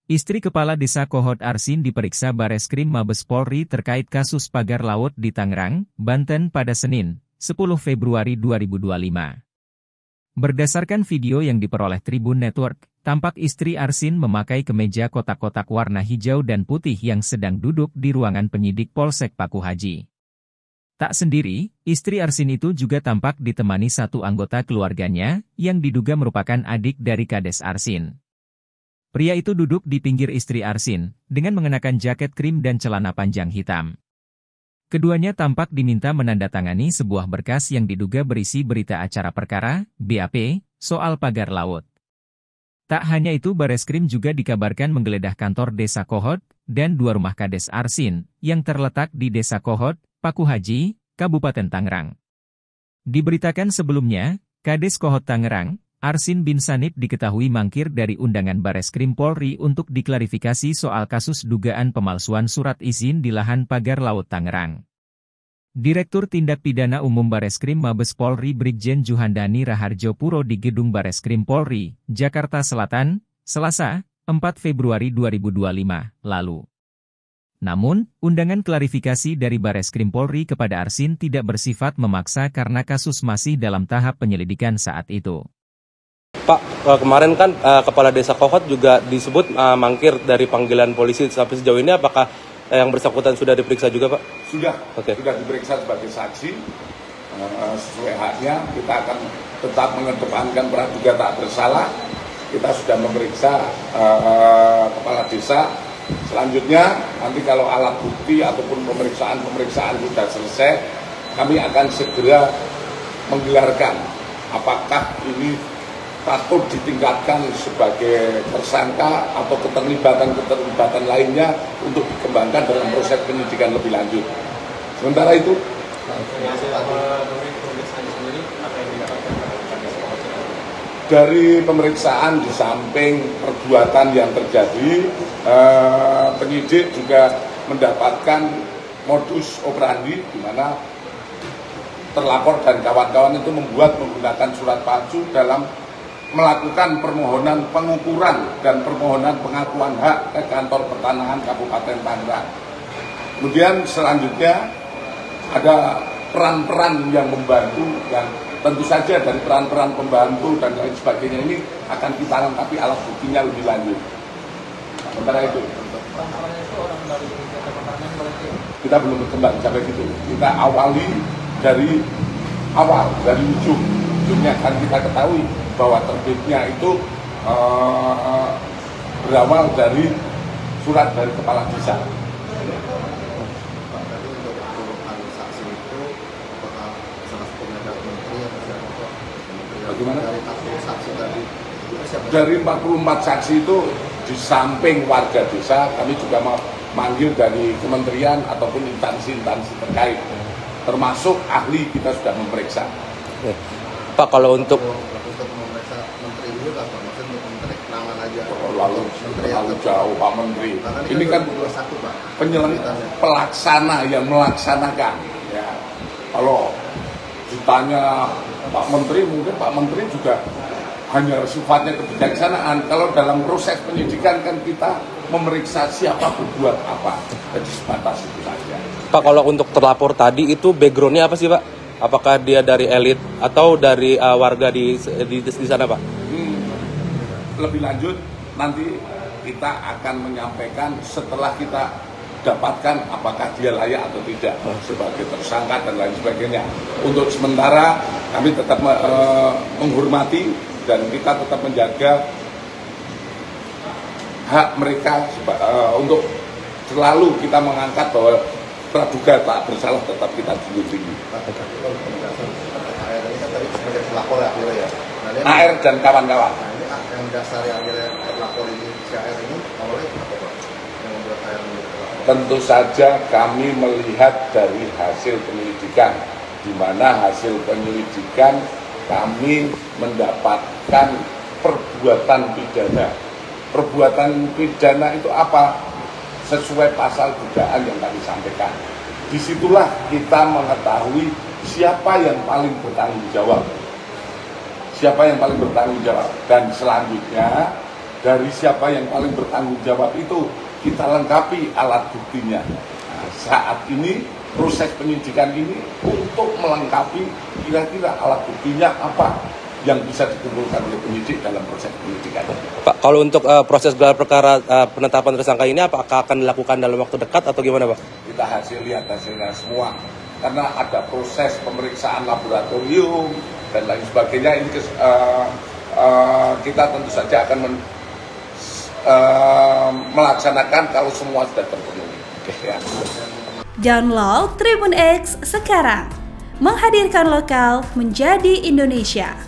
Istri Kepala Desa Kohot Arsin diperiksa Bareskrim Mabes Polri terkait kasus pagar laut di Tangerang, Banten pada Senin, 10 Februari 2025. Berdasarkan video yang diperoleh Tribun Network, tampak istri Arsin memakai kemeja kotak-kotak warna hijau dan putih yang sedang duduk di ruangan penyidik Polsek Paku Haji. Tak sendiri, istri Arsin itu juga tampak ditemani satu anggota keluarganya, yang diduga merupakan adik dari Kades Arsin. Pria itu duduk di pinggir istri Arsin, dengan mengenakan jaket krim dan celana panjang hitam. Keduanya tampak diminta menandatangani sebuah berkas yang diduga berisi berita acara perkara, BAP, soal pagar laut. Tak hanya itu, Bareskrim juga dikabarkan menggeledah kantor Desa Kohot, dan dua rumah Kades Arsin, yang terletak di Desa Kohot, Paku Haji, Kabupaten Tangerang. Diberitakan sebelumnya, Kades Kohot Tangerang, Arsin bin Sanip diketahui mangkir dari undangan Bareskrim Polri untuk diklarifikasi soal kasus dugaan pemalsuan surat izin di lahan pagar laut Tangerang. Direktur Tindak Pidana Umum Bareskrim Mabes Polri Brigjen Juhandani Raharjo Puro di Gedung Bareskrim Polri, Jakarta Selatan, Selasa, 4 Februari 2025, lalu. Namun, undangan klarifikasi dari Bareskrim Polri kepada Arsin tidak bersifat memaksa karena kasus masih dalam tahap penyelidikan saat itu. Pak, kemarin kan Kepala Desa Kohot juga disebut mangkir dari panggilan polisi. Sampai sejauh ini apakah yang bersangkutan sudah diperiksa juga, Pak? Sudah, sudah diperiksa sebagai saksi. Sesuai haknya, kita akan tetap mengedepankan praduga tak bersalah. Kita sudah memeriksa Kepala Desa. Selanjutnya, nanti kalau alat bukti ataupun pemeriksaan sudah selesai, kami akan segera menggelarkan apakah ini patut ditingkatkan sebagai tersangka atau keterlibatan lainnya untuk dikembangkan dalam proses penyidikan lebih lanjut. Sementara itu, dari pemeriksaan di samping perbuatan yang terjadi, penyidik juga mendapatkan modus operandi di mana terlapor dan kawan-kawan itu menggunakan surat palsu dalam melakukan permohonan pengukuran dan permohonan pengakuan hak ke kantor pertanahan Kabupaten Tangerang. Kemudian selanjutnya ada peran-peran yang membantu, yang tentu saja dari peran-peran pembantu dan lain sebagainya ini akan kita lengkapi alat buktinya lebih lanjut. Sementara itu, kita belum berkembang sampai situ. Kita awali dari awal, dari ujung. Ujungnya akan kita ketahui bahwa terbitnya itu berawal dari surat dari Kepala Desa. Bagaimana? Dari 44 saksi itu, di samping warga desa, kami juga memanggil dari kementerian ataupun instansi-instansi terkait, termasuk ahli kita sudah memeriksa. Pak, kalau untuk memeriksa menteri dulu kan, maksudnya menteri kenangan aja. Terlalu jauh Pak Menteri. Ini kan pelaksana yang melaksanakan. Ya. Kalau ditanya Pak Menteri, mungkin Pak Menteri juga hanya sifatnya kebijaksanaan. Kalau dalam proses penyidikan kan kita memeriksa siapa berbuat apa. Jadi sebatas itu saja. Pak, kalau untuk terlapor tadi itu backgroundnya apa sih, Pak? Apakah dia dari elit atau dari warga di sana, Pak? Lebih lanjut nanti kita akan menyampaikan setelah kita dapatkan apakah dia layak atau tidak sebagai tersangka dan lain sebagainya. Untuk sementara kami tetap menghormati dan kita tetap menjaga hak mereka untuk selalu kita mengangkat bahwa praduga tak bersalah tetap kita junjung tinggi. AR dan kawan-kawan. Yang dasar yang akhirnya terlapor ini si AR ini awalnya apa, Pak? Yang membuat AR ini terlapor? Tentu saja kami melihat dari hasil penyelidikan, di mana hasil penyelidikan kami mendapatkan perbuatan pidana. Perbuatan pidana itu apa? Sesuai pasal dugaan yang kami sampaikan. Disitulah kita mengetahui siapa yang paling bertanggung jawab. Siapa yang paling bertanggung jawab. Dan selanjutnya dari siapa yang paling bertanggung jawab itu kita lengkapi alat buktinya. Nah, saat ini proses penyidikan ini untuk melengkapi kira-kira alat buktinya apa yang bisa dikumpulkan oleh penyidik dalam proses penyidikan. Pak, kalau untuk proses gelar perkara penetapan tersangka ini apakah akan dilakukan dalam waktu dekat atau gimana, Pak? Kita lihat hasilnya semua, karena ada proses pemeriksaan laboratorium dan lain sebagainya. Ini kita tentu saja akan melaksanakan kalau semua sudah terpenuhi. Ya. Download Tribun X sekarang, menghadirkan lokal menjadi Indonesia.